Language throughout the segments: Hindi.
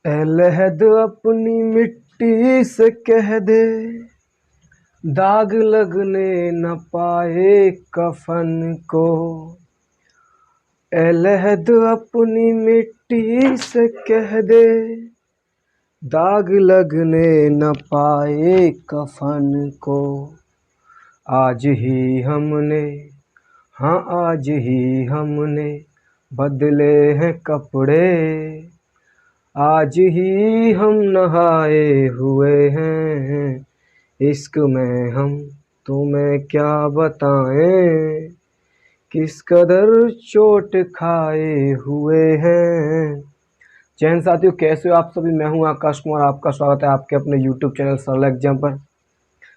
ए लहद अपनी मिट्टी से कह दे, दाग लगने न पाए कफन को। ए लहद अपनी मिट्टी से कह दे, दाग लगने न पाए कफन को। आज ही हमने, हाँ आज ही हमने बदले हैं कपड़े, आज ही हम नहाए हुए हैं। इश्क में हम तुम्हें क्या बताएं, किस कदर चोट खाए हुए हैं। जैन साथियों, कैसे हो आप सभी? मैं हूं आकाश कुमार, आपका स्वागत है आपके अपने YouTube चैनल सरल एग्जाम पर।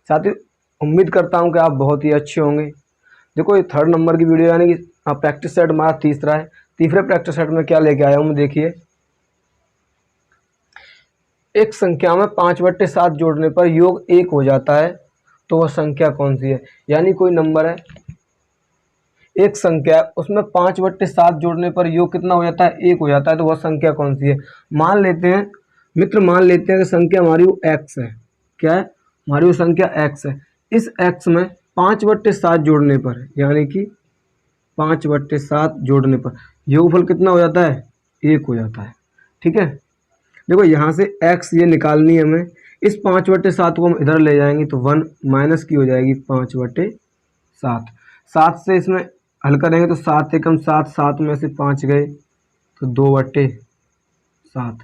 साथियों, उम्मीद करता हूं कि आप बहुत ही अच्छे होंगे। देखो, ये 3rd नंबर की वीडियो यानी कि प्रैक्टिस सेट हमारा तीसरा है। तीसरे प्रैक्टिस सेट में क्या लेके आया हूँ, देखिए। एक संख्या में 5/7 जोड़ने पर योग 1 हो जाता है, तो वह संख्या कौन सी है? यानी कोई नंबर है, एक संख्या, उसमें 5/7 जोड़ने पर योग कितना हो जाता है? 1 हो जाता है, तो वह संख्या कौन सी है? मान लेते हैं मित्र, मान लेते हैं कि संख्या हमारी वो x है। क्या है? हमारी वो संख्या x है। इस x में 5/7 जोड़ने पर, यानी कि 5/7 जोड़ने पर योगफल कितना हो जाता है? 1 हो जाता है। ठीक है, देखो यहाँ से x ये निकालनी है हमें। इस 5/7 को हम इधर ले जाएंगे तो 1 माइनस की हो जाएगी 5/7। 7 से इसमें हल करेंगे तो 7 एकम 7, 7 में से 5 गए तो 2/7।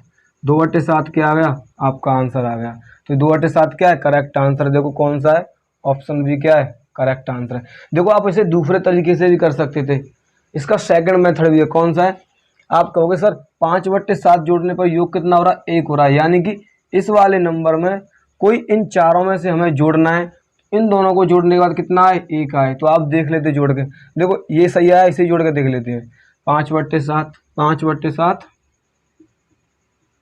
2/7 क्या आ गया? आपका आंसर आ गया। तो 2/7 क्या है? Correct answer. देखो कौन सा है? ऑप्शन बी क्या है? करेक्ट आंसर है। देखो, आप इसे दूसरे तरीके से भी कर सकते थे। इसका सेकंड मेथड भी है। कौन सा है? आप कहोगे सर 5/7 जोड़ने पर योग कितना हो रहा है? 1 हो रहा है, यानी कि इस वाले नंबर में कोई इन चारों में से हमें जोड़ना है। इन दोनों को जोड़ने के बाद कितना आए? 1 आए। तो आप देख लेते जोड़ के। देखो ये सही आया, इसे जोड़ के देख लेते हैं। 5/7, 5/7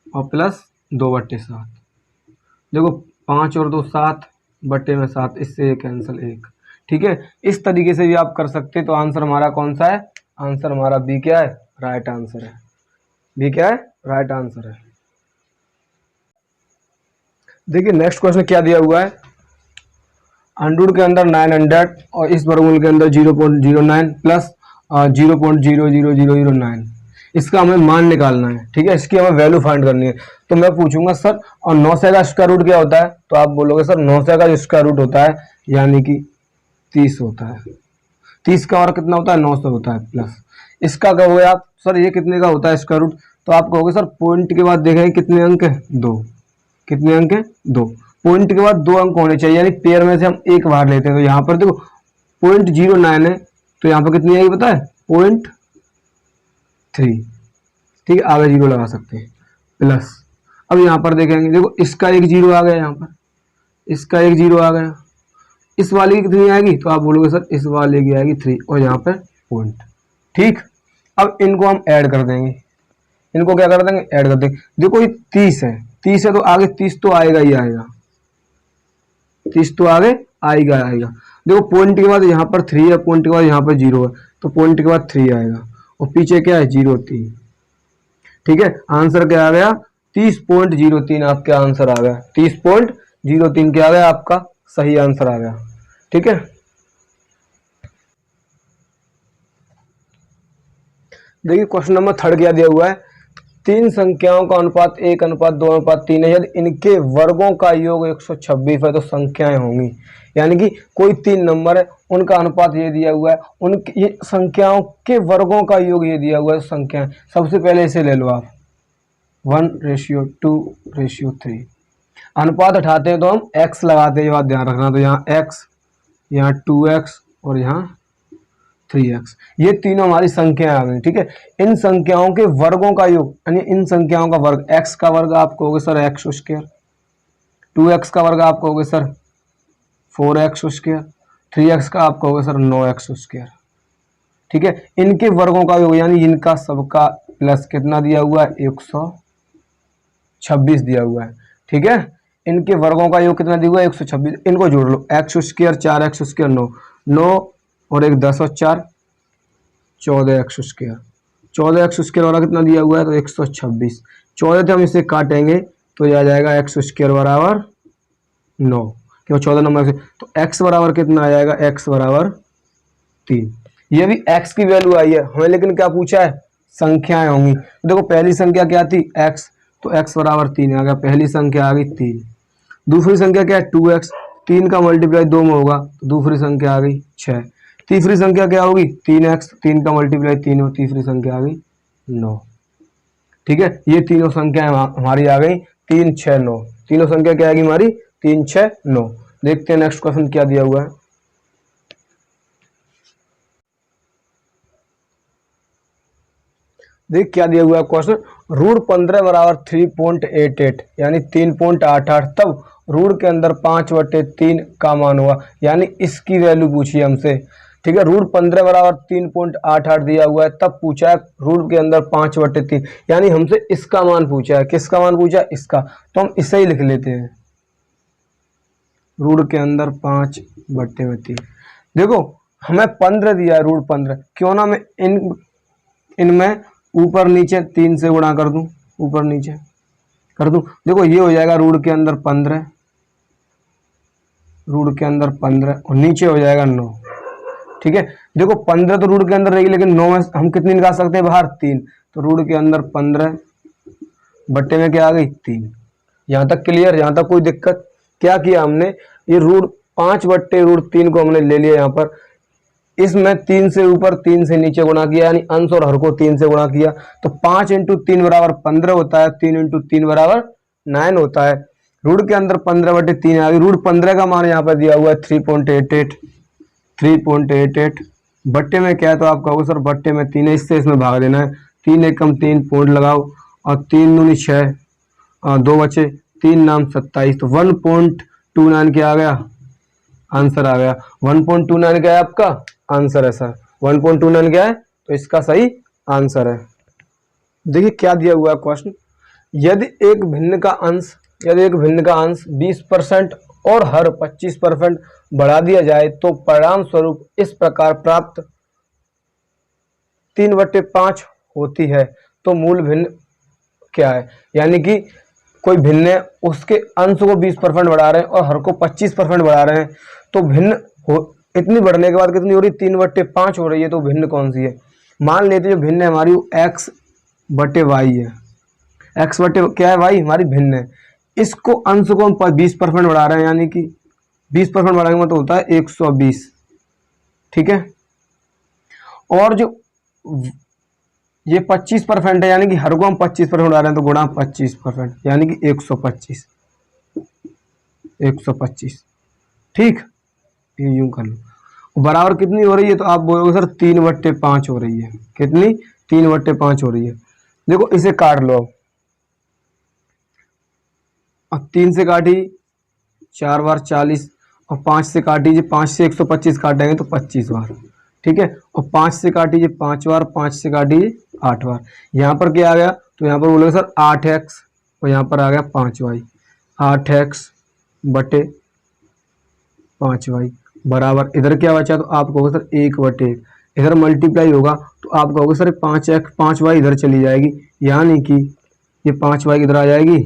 और प्लस 2/7। देखो 5 और 2 7 बट्टे में 7, इससे कैंसिल 1। ठीक है, इस तरीके से भी आप कर सकते। तो आंसर हमारा कौन सा है? आंसर हमारा बी क्या है? राइट आंसर है। बी क्या है? राइट आंसर है। देखिए नेक्स्ट क्वेश्चन क्या दिया हुआ है। अंडरूट के अंदर 900 और इस वर्गमूल के अंदर 0.09 प्लस 0.00009, इसका हमें मान निकालना है। ठीक है, इसकी हमें वैल्यू फाइंड करनी है। तो मैं पूछूंगा सर, और 900 का स्क्वायर रूट क्या होता है? तो आप बोलोगे सर 900 का जो स्क्वायर रूट होता है यानी कि 30 होता है। 30 का और कितना होता है? 900 होता है प्लस। इसका कहोगे आप सर ये कितने का होता है स्क्वायर रूट? तो आप कहोगे सर पॉइंट के बाद देखेंगे कितने अंक है? 2। कितने अंक है? 2। पॉइंट के बाद 2 अंक होने चाहिए, यानी पेयर में से हम एक बाहर लेते हैं। तो यहाँ पर देखो 0.09 है, तो यहाँ पर कितनी आएगी पता है? 0.3। ठीक है, आगे 0 लगा सकते हैं प्लस। अब यहाँ पर देखेंगे, देखो इसका एक 0 आ गया, यहाँ पर इसका एक 0 आ गया। इस वाले की कितनी आएगी? तो आप बोलोगे सर इस वाले की आएगी 3 और यहाँ पर पॉइंट। ठीक, अब इनको हम ऐड कर देंगे। इनको क्या कर देंगे? ऐड कर देंगे। देखो ये 30 है, 30 है तो आगे 30 तो आएगा ही आएगा, 30 तो आगे आएगा आएगा। देखो पॉइंट के बाद यहाँ पर 3 है, पॉइंट के बाद यहाँ पर 0 है, तो पॉइंट के बाद 3 आएगा और पीछे क्या है? 0.3। ठीक है, आंसर क्या आ गया? 30.03 आपका आंसर आ गया। 30.03 क्या आ गया? आपका सही आंसर आ गया। ठीक है, देखिए क्वेश्चन नंबर 3 क्या दिया हुआ है। 3 संख्याओं का अनुपात 1:2:3 है। यदि इनके वर्गों का योग 126 है तो संख्याएं होंगी। यानी कि कोई 3 नंबर है, उनका अनुपात ये दिया हुआ है, उनकी ये संख्याओं के वर्गों का योग ये दिया हुआ है संख्याएं। सबसे पहले इसे ले लो आप, 1:2:3। अनुपात उठाते हैं तो हम x लगाते हैं, ये बात ध्यान रखना। तो यहाँ x, यहाँ 2x और यहाँ 3x, ये तीनों हमारी संख्याएं आ गई। ठीक है, इन संख्याओं के वर्गों का योग, यानी इन संख्याओं का वर्ग, x का वर्ग आप कहोगे सर x², 2x का वर्ग आप कहोगे सर 4x², 3x का आप कहोगे सर 9x²। ठीक है, इनके वर्गों का योग यानी इनका सबका प्लस कितना दिया हुआ है? 126 दिया हुआ है। ठीक है, इनके वर्गों का योग कितना दिया हुआ है? 126। इनको जोड़ लो, x², 4x², 9 और 1 10 और 4 14x²। 14x² वाला कितना दिया हुआ है? तो 126। 14 थे, हम इसे काटेंगे तो ये आ जाएगा एक्स स्क्वायर बराबर 9, क्यों 14 नंबर से। तो एक्स बराबर कितना आ जाएगा, एक्स बराबर 3। ये भी एक्स की वैल्यू आई है हमें, लेकिन क्या पूछा है, संख्याएं होंगी। देखो पहली संख्या क्या थी, एक्स, तो एक्स बराबर 3 आ गया, पहली संख्या आ गई 3। दूसरी संख्या क्या है 2x, 3 का मल्टीप्लाई 2 में होगा तो दूसरी संख्या आ गई 6। तीसरी संख्या क्या होगी 3x, 3 का मल्टीप्लाई 3 हो, तीसरी संख्या आ गई 9। ठीक है, ये तीनों संख्या हमारी आ गई 3 6 9। तीनों संख्या क्या आएगी हमारी 3 6 9। देखते हैं नेक्स्ट क्वेश्चन क्या दिया हुआ है। देख क्या दिया हुआ है क्वेश्चन, रूट 15 बराबर 3.88 यानी 3.88, तब रूट के अंदर 5/3 का मान हुआ, यानी इसकी वैल्यू पूछी हमसे। ठीक है, रूट 15 बराबर 3.88 दिया हुआ है, तब पूछा है रूट के अंदर 5/3, यानी हमसे इसका मान पूछा है। किसका मान पूछा है, इसका, तो हम इसे ही लिख लेते हैं, रूट के अंदर 5/3। देखो हमें 15 दिया है, रूट 15, क्यों ना मैं इनमें ऊपर नीचे 3 से गुणा कर दूं, ऊपर नीचे कर दूं। देखो ये हो जाएगा रूट के अंदर 15, रूट के अंदर 15 और नीचे हो जाएगा 9। ठीक है, देखो 15 तो रूट के अंदर रहेगी, लेकिन 9 में हम कितनी निकाल सकते हैं बाहर, 3। तो रूट के अंदर 15 बट्टे में क्या आ गई 3। यहाँ तक क्लियर, यहाँ तक कोई दिक्कत। क्या किया हमने, ये रूट 5/√3 को हमने ले लिया यहाँ पर, इसमें 3 से ऊपर 3 से नीचे गुणा किया, यानी अंश और हर को 3 से गुणा किया। तो 5 × 3 बराबर 15 होता है, 3 × 3 बराबर 9 होता है। रूट के अंदर 15/3 आ गई। रूट 15 का मान यहाँ पर दिया हुआ है 3.88, 3.88 बट्टे में क्या है, तो आप कहोगे सर बट्टे में 3 है, इससे इसमें भाग देना है। 3 एकम 3 पॉइंट लगाओ और 3 दूनी 6 और 2 बचे, 3 नाम 27, तो 1.29 क्या आ गया, आंसर आ गया। 1.29 क्या है आपका आंसर है सर, 1.29 क्या है, तो इसका सही आंसर है। देखिए क्या दिया हुआ है क्वेश्चन, यदि एक भिन्न का अंश 20% और हर 25% बढ़ा दिया जाए तो परिणाम स्वरूप इस प्रकार प्राप्त 3/5 होती है, तो मूल भिन्न क्या है। यानी कि कोई भिन्न है, उसके अंश को 20% बढ़ा रहे हैं और हर को 25% बढ़ा रहे हैं, तो भिन्न हो, इतनी बढ़ने के बाद कितनी हो रही, 3/5 हो रही है, तो भिन्न कौन सी है। मान लेते जो भिन्न है हमारी x/y है, x बटे क्या है y हमारी भिन्न है, इसको अंश को हम 20% बढ़ा रहे हैं, यानी कि 20% बढ़ाएंगे मतलब होता है 120। ठीक है, और जो ये 25% है, यानी कि हर को हम 25% बढ़ा रहे हैं, तो गुणा 25% यानी कि 125, 125। ठीक, ये यूं कर लो। बराबर कितनी हो रही है, तो आप बोलोगे सर 3/5 हो रही है। कितनी, 3/5 हो रही है। देखो इसे काट लो, अब 3 से काटी 4 बार 40, और 5 से काटीजिए, 5 से 125 काटेंगे तो 25 बार। ठीक है, और 5 से काटीजिए 5 बार, 5 से काटीजिए 8 बार। यहाँ पर क्या आ गया, तो यहाँ पर बोलोगे सर 8x, और यहाँ पर आ गया 5y, 8x बटे 5y बराबर, इधर क्या बचा, तो आप कहोगे सर 1/1, इधर मल्टीप्लाई होगा तो आप कहोगे सर 5x 5y इधर चली जाएगी, यानी कि ये 5y इधर आ जाएगी,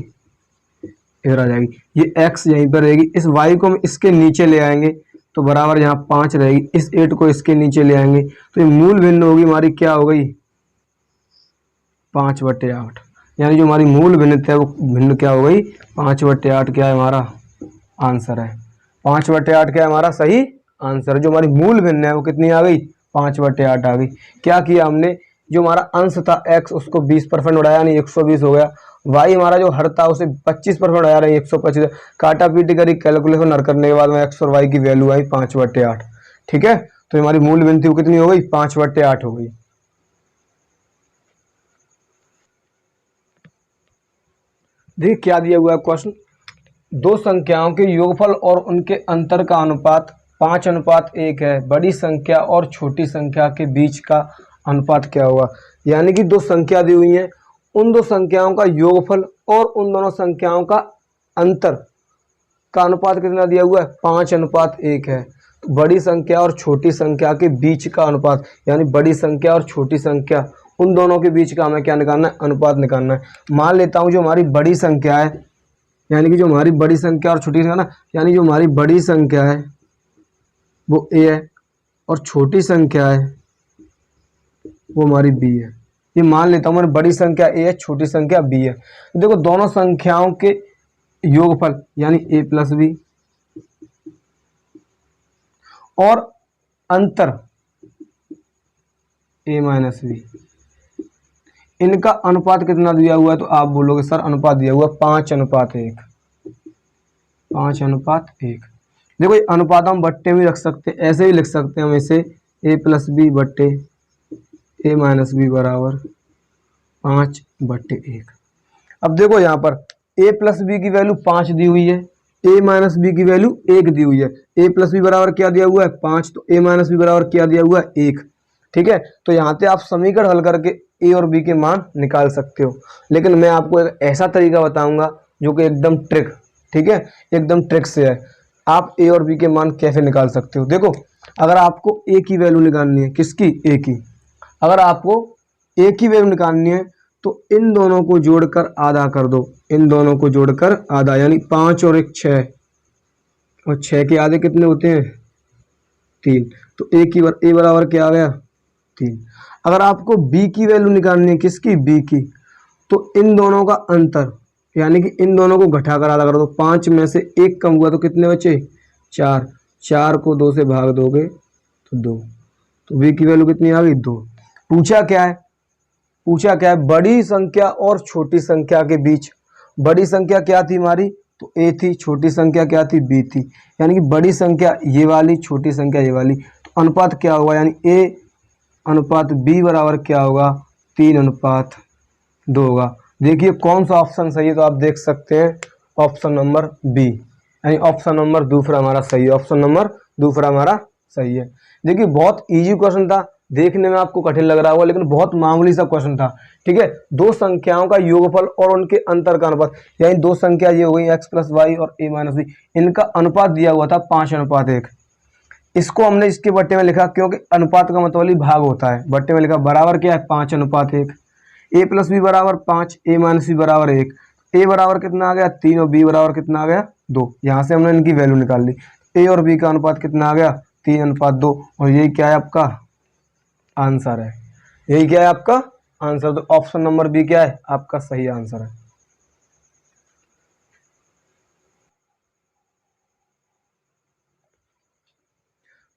इधर आ जाएगी, ये x यहीं पर रहेगी, इस y को हम इसके नीचे ले आएंगे तो बराबर यहाँ 5 रहेगी, इस 8 को इसके नीचे ले आएंगे तो ये मूल भिन्न होगी हमारी, क्या हो गई 5/8, यानी जो हमारी मूल भिन्न है वो भिन्न क्या हो गई 5/8, क्या है हमारा आंसर है। 5/8 क्या है हमारा सही आंसर। जो हमारी मूल भिन्न है वो कितनी आ गई 5/8 आ गई। क्या किया हमने, जो हमारा अंश था x उसको 20% बढ़ाया, यानी 120 हो गया। y हमारा जो हर था उसे 25% बढ़ाया, यानी 125। काटा पीटी करी, कैलकुलेशन हर करने के बाद में x और y की वैल्यू आई 5/8। ठीक है, तो हमारी मूल भिन्न थी वो कितनी हो गई 5/8 हो गई। देखिए क्या दिया हुआ है क्वेश्चन, दो संख्याओं के योगफल और उनके अंतर का अनुपात 5:1 है, बड़ी संख्या और छोटी संख्या के बीच का अनुपात क्या होगा। यानी कि दो संख्या दी हुई है, उन दो संख्याओं का योगफल और उन दोनों संख्याओं का अंतर का अनुपात कितना दिया हुआ है 5:1 है। तो बड़ी संख्या और छोटी संख्या के बीच का अनुपात, यानी बड़ी संख्या और छोटी संख्या उन दोनों के बीच का हमें क्या निकालना है, अनुपात निकालना है। मान लेता हूँ जो हमारी बड़ी संख्या है, यानी कि जो हमारी बड़ी संख्या और छोटी संख्या ना, यानी जो हमारी बड़ी संख्या है वो a है और छोटी संख्या है वो हमारी b है। ये मान लेता हूँ, हमारी बड़ी संख्या a है, छोटी संख्या b है। तो देखो दोनों संख्याओं के योगफल यानी a प्लस बी और अंतर a माइनस बी, इनका अनुपात कितना दिया हुआ है? तो आप बोलोगे सर अनुपात दिया हुआ 5:1, 5:1। देखो ये अनुपात हम बट्टे में रख सकते हैं, ऐसे ही लिख सकते हैं हम इसे a प्लस बी बट्टे a माइनस बी बराबर 5/1। अब देखो यहाँ पर a प्लस बी की वैल्यू 5 दी हुई है, a माइनस बी की वैल्यू 1 दी हुई है। a प्लस बी बराबर क्या दिया हुआ है? 5, तो a माइनस बी बराबर क्या दिया हुआ है? 1। ठीक है, तो यहाँ से आप समीकरण हल करके a और b के मान निकाल सकते हो। लेकिन मैं आपको एक ऐसा तरीका बताऊंगा जो कि एकदम ट्रिक, ठीक है, एकदम ट्रिक से है। आप a और b के मान कैसे निकाल सकते हो? देखो अगर आपको a की वैल्यू निकालनी है, किसकी? a की। अगर आपको a की वैल्यू निकालनी है तो इन दोनों को जोड़कर आधा कर दो, इन दोनों को जोड़कर आधा, यानी 5 और 1 6, और 6 के आधे कितने होते हैं? 3। तो a बराबर क्या आ गया? 3। अगर आपको b की वैल्यू निकालनी है, किसकी? b की, तो इन दोनों का अंतर यानी कि इन दोनों को घटाकर आधा कर दो। 5 में से 1 कम हुआ तो कितने बचे? 4। 4 को 2 से भाग दोगे तो 2। तो b की वैल्यू कितनी आ गई? 2। पूछा क्या है? पूछा क्या है? बड़ी संख्या और छोटी संख्या के बीच। बड़ी संख्या क्या थी हमारी? तो a थी। छोटी संख्या क्या थी? b थी। यानी कि बड़ी संख्या ये वाली, छोटी संख्या ये वाली। तो अनुपात क्या होगा? यानी a अनुपात b बराबर क्या होगा? 3:2 होगा। देखिए कौन सा ऑप्शन सही है, तो आप देख सकते हैं ऑप्शन नंबर बी, यानी ऑप्शन नंबर दूसरा हमारा सही है। ऑप्शन नंबर दूसरा हमारा सही है। देखिए बहुत इजी क्वेश्चन था, देखने में आपको कठिन लग रहा होगा लेकिन बहुत मामूली सा क्वेश्चन था। ठीक है, दो संख्याओं का योगफल और उनके अंतर का अनुपात, यानी दो संख्या ये हो गई x प्लस वाई और a माइनस बी, इनका अनुपात दिया हुआ था 5:1। इसको हमने इसके बट्टे में लिखा क्योंकि अनुपात का मतलब ही भाग होता है। बट्टे में लिखा बराबर क्या है? 5:1। a प्लस बी बराबर 5, a माइनस बी बराबर 1। a बराबर कितना आ गया? 3 और b बराबर कितना आ गया? 2। यहाँ से हमने इनकी वैल्यू निकाल ली। a और b का अनुपात कितना आ गया? 3:2। और यही क्या है? आपका आंसर है। यही क्या है? आपका आंसर। तो ऑप्शन नंबर बी क्या है? आपका सही आंसर है।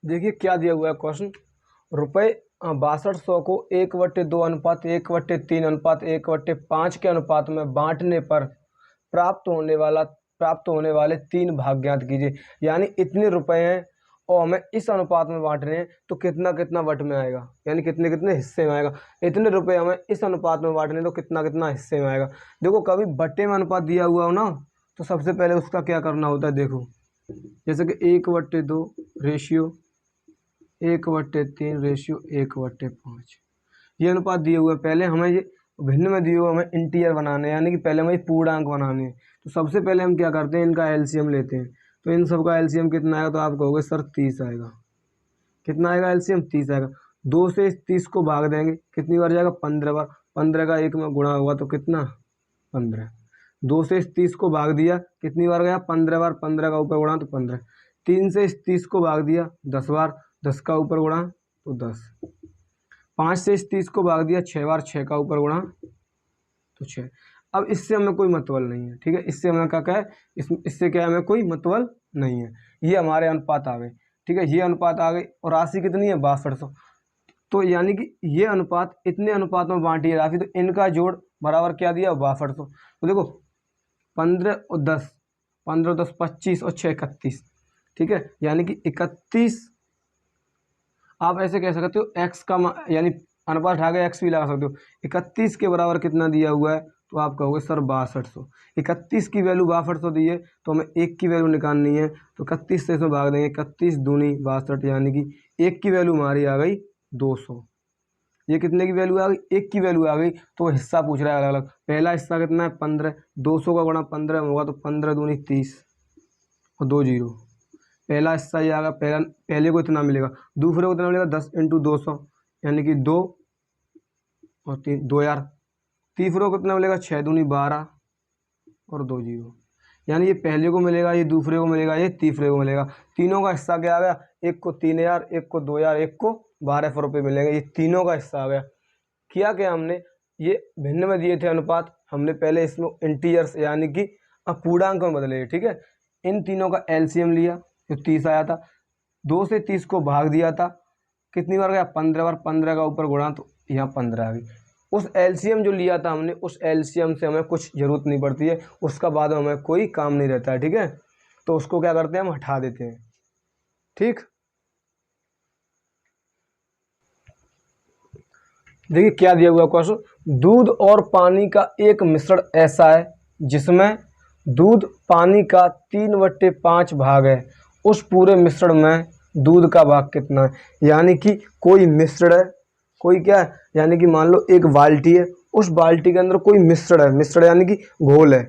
देखिए क्या दिया हुआ है क्वेश्चन। रुपये 6200 को 1/2 अनुपात 1/3 अनुपात 1/5 के अनुपात में बांटने पर प्राप्त होने वाले 3 भाग ज्ञात कीजिए। यानी इतने रुपए हैं और हमें इस अनुपात में बांटने हैं तो कितना कितना बट में आएगा, यानी कितने कितने हिस्से में आएगा। इतने रुपए हमें इस अनुपात में बांटने हैं तो कितना कितना हिस्से में आएगा। देखो कभी बट्टे में अनुपात दिया हुआ हो ना, तो सबसे पहले उसका क्या करना होता है। देखो जैसे कि 1/2 रेशियो 1/3 रेशियो 1/5, ये अनुपात दिए हुए हैं। पहले हमें ये भिन्न में दिए हुए हमें इंटीजर बनाने हैं, यानी कि पहले हमें पूर्णांक बनाने हैं। तो सबसे पहले हम क्या करते हैं, इनका एलसीएम लेते हैं। तो इन सब का एलसीएम कितना आएगा? तो आप कहोगे सर 30 आएगा। कितना आएगा एलसीएम? 30 आएगा। 2 से इस 30 को भाग देंगे, कितनी बार जाएगा? 15 बार। 15 का 1 में गुणा हुआ तो कितना? 15। 2 से इस 30 को भाग दिया, कितनी बार गया? 15 बार। 15 का ऊपर गुणा तो 15। 3 से इस 30 को भाग दिया 10 बार, 10 का ऊपर गुणा तो 10। 5 से इस 30 को भाग दिया 6 बार, 6 का ऊपर गुणा तो 6। अब इससे हमें कोई मतलब नहीं है। ठीक है, इससे हमें क्या है, इससे क्या है, हमें कोई मतलब नहीं है। ये हमारे अनुपात आ गए। ठीक है, ये अनुपात आ गई और राशि कितनी है? 6200। तो यानी कि ये अनुपात इतने अनुपात में बांटी है राशि, तो इनका जोड़ बराबर क्या दिया? 6200। तो देखो 15 और 10, 15 और 10 25 और 6 31। ठीक है, यानी कि 31। आप ऐसे कह सकते हो एक्स का यानी अनुपात उठा के एक्स भी लगा सकते हो। 31 के बराबर कितना दिया हुआ है? तो आप कहोगे सर 6200। 31 की वैल्यू 6200 दी है तो हमें 1 की वैल्यू निकालनी है। तो 31 से इसमें भाग देंगे, 31 दूनी 62, यानी कि 1 की वैल्यू हमारी आ गई 200। ये कितने की वैल्यू आ गई? 1 की वैल्यू आ गई। तो हिस्सा पूछ रहा है अलग अलग। पहला हिस्सा कितना है? 15। 200 का गुणा 15 में होगा तो 15 दूनी 30 और 2 जीरो। पहला हिस्सा ये आएगा, पहले को इतना मिलेगा, दूसरे को इतना मिलेगा 10 × 200, यानी कि 2 और 2 यार, तीसरे को कितना मिलेगा, 6 दूनी 12 और 2 जीरो, यानी ये पहले को मिलेगा, ये दूसरे को मिलेगा, ये तीसरे को मिलेगा। तीनों का हिस्सा क्या आ गया, एक को 3,000, एक को 2,000, एक को 1200 रुपये मिलेंगे, ये तीनों का हिस्सा आ गया। किया क्या हमने, ये भिन्न में दिए थे अनुपात, हमने पहले इसमें इंटीजर्स यानी कि अपूर्णांक में बदले, ठीक है। इन तीनों का एलसीएम लिया जो 30 आया था, 2 से 30 को भाग दिया था, कितनी बार गया, 15 बार, 15 का ऊपर गुणा तो यहाँ 15 आ गई। उस एलसीएम जो लिया था हमने, उस एलसीएम से हमें कुछ जरूरत नहीं पड़ती है, उसका बाद में हमें कोई काम नहीं रहता है, ठीक है। तो उसको क्या करते हैं, हम हटा देते हैं, ठीक। देखिए क्या दिया हुआ क्वेश्चन, दूध और पानी का एक मिश्रण ऐसा है जिसमें दूध पानी का 3/5 भाग है, उस पूरे मिश्रण में दूध का भाग कितना है। यानी कि कोई मिश्रण है, कोई क्या है, यानी कि मान लो एक बाल्टी है, उस बाल्टी के अंदर कोई मिश्रण है, मिश्रण यानी कि घोल है,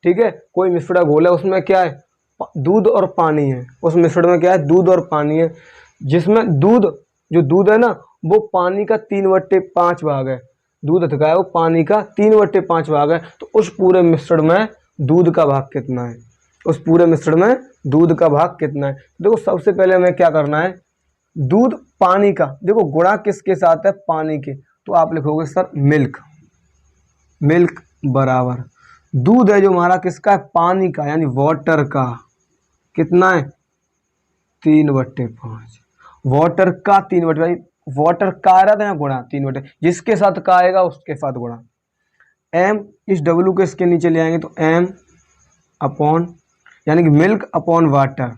ठीक है। कोई मिश्रण घोल है, उसमें क्या है, दूध और पानी है, उस मिश्रण में क्या है, दूध और पानी है, जिसमें दूध, जो दूध है ना, वो पानी का 3/5 भाग है, दूध का है वो पानी का 3/5 भाग है। तो उस पूरे मिश्रण में दूध का भाग कितना है, उस पूरे मिश्रण में दूध का भाग कितना है। देखो सबसे पहले हमें क्या करना है, दूध पानी का, देखो गुणा किसके साथ है, पानी के, तो आप लिखोगे सर मिल्क, मिल्क बराबर दूध है जो हमारा किसका है, पानी का यानी वाटर का, कितना है, 3/5, वाटर का 3/5, वाटर का आ रहा था गुणा 3/5, जिसके साथ का आएगा उसके साथ गुणा। एम, इस डब्ल्यू के इसके नीचे ले आएंगे तो एम अपॉन, यानी कि मिल्क अपॉन वाटर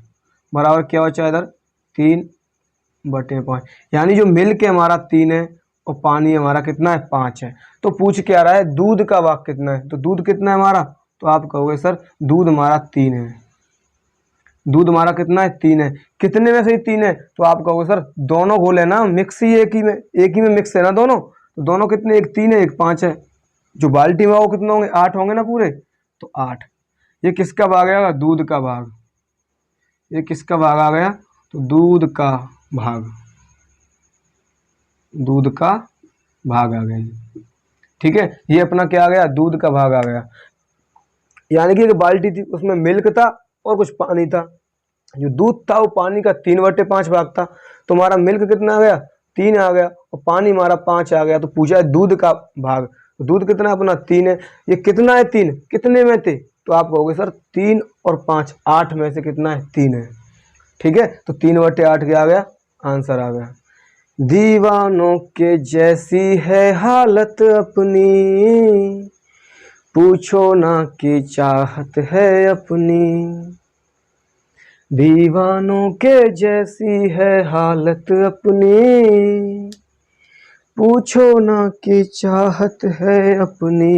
बराबर क्या बचा इधर, 3/5, यानी जो मिल्क है हमारा 3 है और पानी हमारा कितना है, 5 है। तो पूछ क्या रहा है, दूध का भाग कितना है, तो दूध कितना है हमारा, तो आप कहोगे सर दूध हमारा 3 है, दूध हमारा कितना है, 3 है। कितने में से ही 3 है, तो आप कहोगे सर दोनों घोल है ना, मिक्स ही एक ही में मिक्स है ना दोनों, तो दोनों कितने, एक 3 है एक 5 है। जो बाल्टी में वो कितने होंगे, 8 होंगे ना पूरे, तो 8। ये किसका भाग आएगा, दूध का भाग, ये किसका भाग आ गया, तो दूध का भाग, दूध का भाग आ गया, ठीक है। ये अपना क्या आ गया, दूध का भाग आ गया। यानी कि एक बाल्टी थी, उसमें मिल्क था और कुछ पानी था, जो दूध था वो पानी का 3/5 भाग था, तो हमारा मिल्क कितना आ गया, 3 आ गया और पानी हमारा 5 आ गया। तो पूछा है दूध का भाग, तो दूध कितना अपना 3 है, ये कितना है 3, कितने में थे, तो आप कहोगे सर 3 और 5, 8 में से कितना है, 3 है, ठीक है। तो 3/8 क्या आ गया, आंसर आ गया। दीवानों के जैसी है हालत अपनी, पूछो ना कि चाहत है अपनी, दीवानों के जैसी है हालत अपनी, पूछो ना कि चाहत है अपनी।